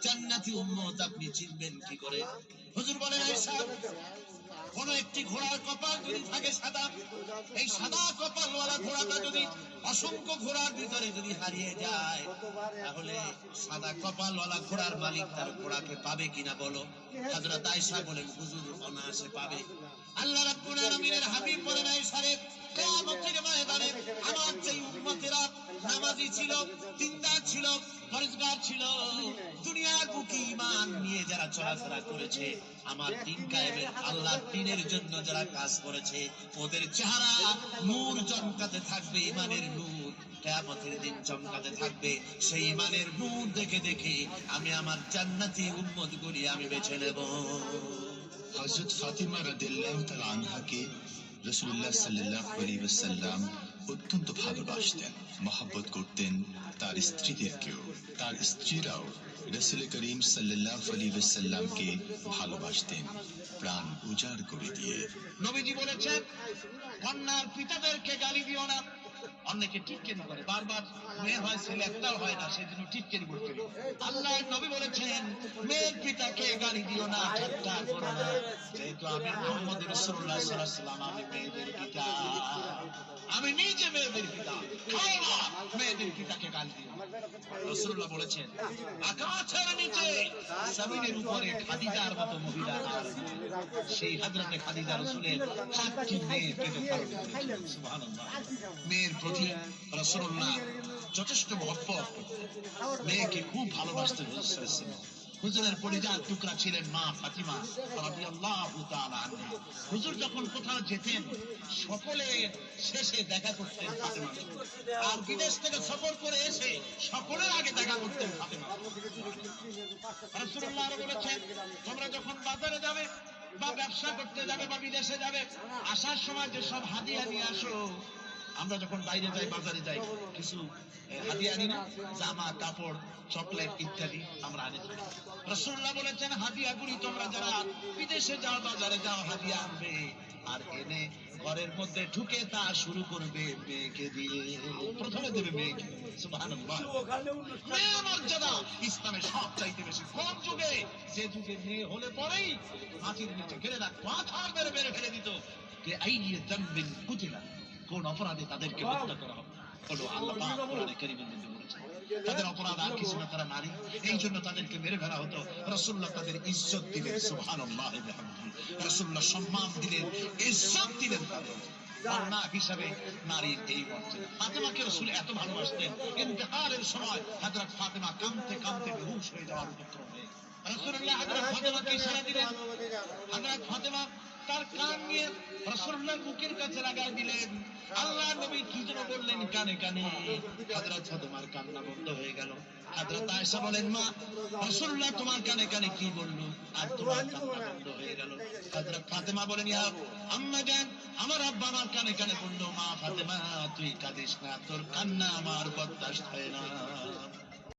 জান্নাতি উম্মত আপনি চিনবেন কি করে? হুজুর বলেন, আয়েশা, কোন একটি ঘোড়ার কপাল যদি থাকে সাদা, এই সাদা কপালওয়ালা ঘোড়াটা যদি অসংখ্য ঘোড়ার ভিতরে যদি হারিয়ে যায়, তাহলে সাদা কপালওয়ালা ঘোড়ার মালিক তার ঘোড়াকে পাবে কিনা বলো? হযরত আয়েশা বলেন, হুজুর অনায়াসে পাবে। আল্লাহ রাব্বুল আলামিনের হাবিব বলেন, আয়েশা রে, কিয়ামতের ময়দানে আমার যেই উম্মতেরা নামাজি ছিল, দিনদার ছিল, পরেজগার ছিল, দুনিয়ার বুকে ঈমান নিয়ে যারা চলাফেরা করেছে, আমার দিন কায়েমের আল্লাহর দ্বীনের জন্য যারা কাজ করেছে, ওদের চেহারা নূর চমকাতে থাকবে, ঈমানের নূর কিয়ামতের দিন চমকাতে থাকবে। সেই ঈমানের নূর দেখে দেখে আমি আমার জান্নাতি উম্মতগুলি আমি বেছে নেব। হযরত ফাতিমা রাদিয়াল্লাহু তাআলা আনহাকে রাসূলুল্লাহ সাল্লাল্লাহু আলাইহি ওয়াসাল্লাম অত্যন্ত ভালোবাসতেন, মহব্বত করতেন তার স্ত্রীদেরকেও। তার স্ত্রীরাও রাসূল করিম সাল্লাল্লাহু আলাইহি ওয়াসাল্লামকে ভালোবাসতেন প্রাণ উজাড় করে দিয়ে। নবীজি বলেছেন, কন্যার পিতাদেরকে গালি দিও না। অনেকে টিটকেনি করে, বারবার মেয়ে হয় ছেলে একটাও হয় না, সেজন্য টিটকেনি করতে। আল্লাহর নবী বলেছেন, মেয়ের পিতাকে গালি দিও না, ঠাট্টা করো না, যেহেতু আমি মুহাম্মদ রাসূলুল্লাহ সাল্লাল্লাহু আলাইহি ওয়াসাল্লাম, আমি মেয়েদের পিতা, আমি নিজে মেয়েদের পিতা, খাও না, মেয়েদের পিতাকে গালি দিও না। রাসূলুল্লাহ বলেছেন, আকাশের নিচে জমিনের উপরে খাদিজার মতো মহিলা আর সেই হযরতে খাদিজা রাসূলের 7টি মেয়ে পেটে ধারণ করেছিলেন। সুবহানাল্লাহ। মেয়ের প্রতি রাসূলুল্লাহ যথেষ্ট মহব্বত করতেন, মেয়েকে খুব ভালোবাসতেন। হুজুরের পরিজাত টুকরা ছিলেন মা ফাতিমা রাদিয়াল্লাহু তাআলা আনহা। হুজুর যখন কোথাও যেতেন, সকলে শেষে দেখা করতেন ফাতিমা, আর বিদেশ থেকে সফর করে এসে সকলের আগে দেখা করতেন ফাতিমা। রাসূলুল্লাহ বলেছেন, তোমরা যখন বাজারে যাবে বা ব্যবসা করতে যাবে বা বিদেশে যাবে, আসার সময় যে সব হাদিয়া নিয়ে আসো। আমরা যখন বাইরে যাই, বাজারে যাই, কিছু হাদিয়া আনি না, জামা কাপড় চকলেট ইত্যাদি আমরা আনি। রাসূলুল্লাহ বলেছেন, হাদিয়াগুলি তোমরা যারা বিদেশে যাও, বাজারে যাও, হাদিয়া আনবে, আর এনে ঘরের মধ্যে ঢুকে তা শুরু করবে মেয়েকে দিয়ে। প্রথমে দেবে মেয়েকে। সুবহানাল্লাহ। মেয়ে মর্যাদা ইসলামে সব চাইতে বেশি। কোন যুগে? যে যুগে মেয়ে হলে পরেই মাটির নিচে ঘিরে রাখতো, পাথর মেরে মেরে ফেলে দিত। কে আইয়ে যামবিন কুতিলা, কোন অপরাধে তাদেরকে হত্যা করা হবে? হলো আল্লাহ পাক কোরআনে কারীমের মধ্যে বলেছেন, তাদের অপরাধ আর কিছু না, তারা নারী, এই জন্য তাদেরকে মেরে ফেলা হতো। রাসূলুল্লাহ তাদের ইজ্জত দিলেন। সুবহানাল্লাহ। রাসূলুল্লাহ সম্মান দিলেন, ইজ্জত দিলেন তাদের। কন্যা হিসাবে নারীর এই মর্যাদা। ফাতেমাকে রাসূল এত ভালোবাসতেন, ইন্তেকালের সময় হযরত ফাতেমা কাঁদতে কাঁদতে বেহুশ হয়ে যাওয়ার উপক্রম হয়ে রাসূলুল্লাহ হযরত ফাতেমাকে ইশারা দিলেন। হযরত ফাতেমা তার কান নিয়ে রাসূলুল্লাহর মুখের কাছে লাগাই দিলেন। আল্লাহ নবী কি যেন বললেন কানে কানে, হযরত ফাতেমার কান্না বন্ধ হয়ে গেল। হযরত আয়েশা বলেন, মা, রাসূলুল্লাহ তোমার কানে কানে কি বললো আর তোমার কান্না বন্ধ হয়ে গেল? হযরত ফাতেমা বলেন, ইয়া আম্মা জান, আমার আব্বা আমার কানে কানে বললো, মা ফাতেমা তুই কাঁদিস না, তোর কান্না আমার বরদাস্ত হয় না।